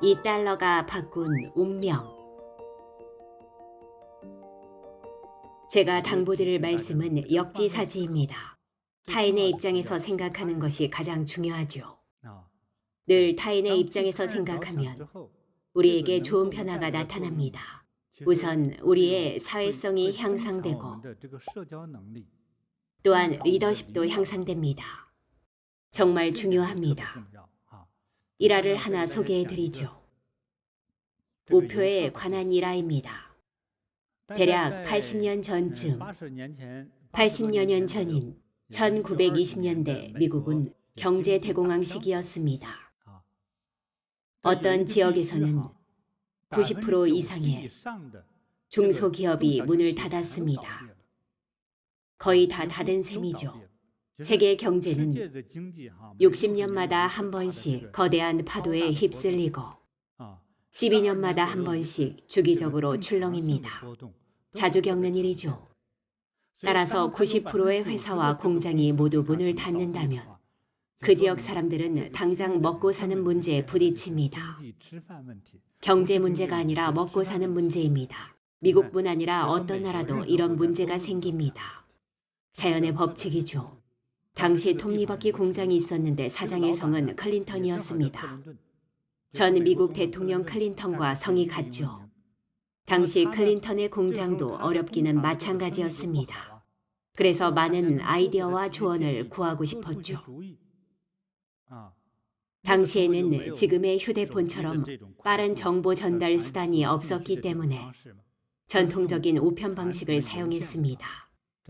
이 달러가 바꾼 운명. 제가 당부드릴 말씀은 역지사지입니다. 타인의 입장에서 생각하는 것이 가장 중요하죠. 늘 타인의 입장에서 생각하면 우리에게 좋은 변화가 나타납니다. 우선 우리의 사회성이 향상되고 또한 리더십도 향상됩니다. 정말 중요합니다. 일화를 하나 소개해드리죠. 우표에 관한 일화입니다. 대략 80년 전쯤, 80여 년 전인 1920년대 미국은 경제 대공황 시기였습니다. 어떤 지역에서는 90% 이상의 중소기업이 문을 닫았습니다. 거의 다 닫은 셈이죠. 세계 경제는 60년마다 한 번씩 거대한 파도에 휩쓸리고 12년마다 한 번씩 주기적으로 출렁입니다. 자주 겪는 일이죠. 따라서 90%의 회사와 공장이 모두 문을 닫는다면 그 지역 사람들은 당장 먹고 사는 문제에 부딪힙니다. 경제 문제가 아니라 먹고 사는 문제입니다. 미국뿐 아니라 어떤 나라도 이런 문제가 생깁니다. 자연의 법칙이죠. 당시 톱니바퀴 공장이 있었는데 사장의 성은 클린턴이었습니다. 전 미국 대통령 클린턴과 성이 같죠. 당시 클린턴의 공장도 어렵기는 마찬가지였습니다. 그래서 많은 아이디어와 조언을 구하고 싶었죠. 당시에는 지금의 휴대폰처럼 빠른 정보 전달 수단이 없었기 때문에 전통적인 우편 방식을 사용했습니다.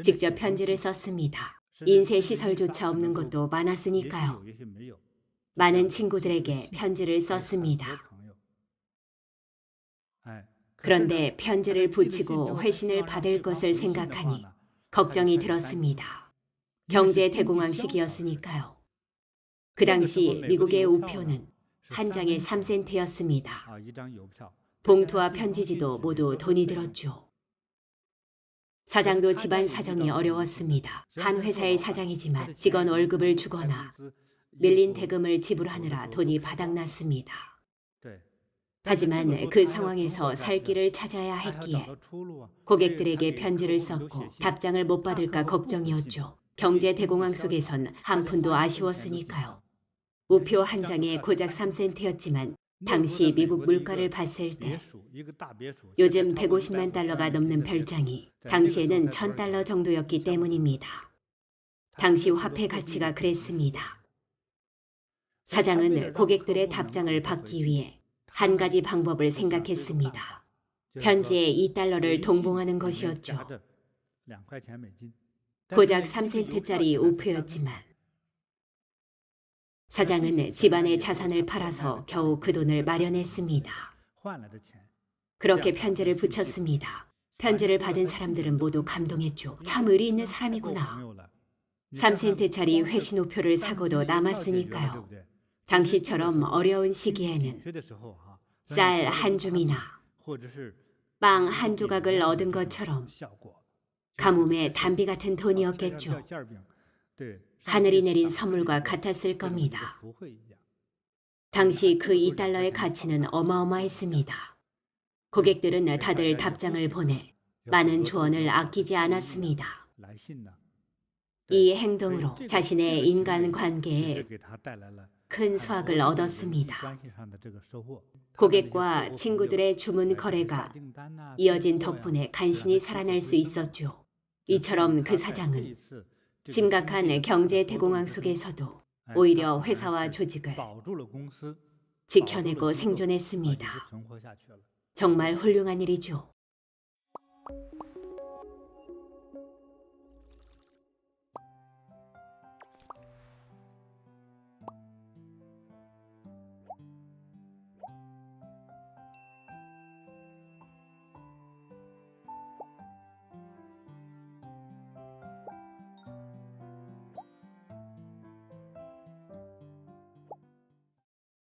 직접 편지를 썼습니다. 인쇄 시설조차 없는 것도 많았으니까요. 많은 친구들에게 편지를 썼습니다. 그런데 편지를 붙이고 회신을 받을 것을 생각하니 걱정이 들었습니다. 경제 대공황 시기였으니까요. 그 당시 미국의 우표는 한 장에 3센트였습니다. 봉투와 편지지도 모두 돈이 들었죠. 사장도 집안 사정이 어려웠습니다. 한 회사의 사장이지만 직원 월급을 주거나 밀린 대금을 지불하느라 돈이 바닥났습니다. 하지만 그 상황에서 살 길을 찾아야 했기에 고객들에게 편지를 썼고 답장을 못 받을까 걱정이었죠. 경제 대공황 속에선 한 푼도 아쉬웠으니까요. 우표 한 장에 고작 3센트였지만 당시 미국 물가를 봤을 때 요즘 150만 달러가 넘는 별장이 당시에는 1000달러 정도였기 때문입니다. 당시 화폐 가치가 그랬습니다. 사장은 고객들의 답장을 받기 위해 한 가지 방법을 생각했습니다. 편지에 2달러를 동봉하는 것이었죠. 고작 3센트짜리 우표였지만 사장은 집안의 자산을 팔아서 겨우 그 돈을 마련했습니다. 그렇게 편지를 붙였습니다. 편지를 받은 사람들은 모두 감동했죠. 참 의리 있는 사람이구나. 3센트짜리 회신 우표를 사고도 남았으니까요. 당시처럼 어려운 시기에는 쌀 한 줌이나 빵 한 조각을 얻은 것처럼 가뭄에 단비 같은 돈이었겠죠. 하늘이 내린 선물과 같았을 겁니다. 당시 그 2달러의 가치는 어마어마했습니다. 고객들은 다들 답장을 보내 많은 조언을 아끼지 않았습니다. 이 행동으로 자신의 인간관계에 큰 수확을 얻었습니다. 고객과 친구들의 주문 거래가 이어진 덕분에 간신히 살아날 수 있었죠. 이처럼 그 사장은 심각한 경제 대공황 속에서도 오히려 회사와 조직을 지켜내고 생존했습니다. 정말 훌륭한 일이죠.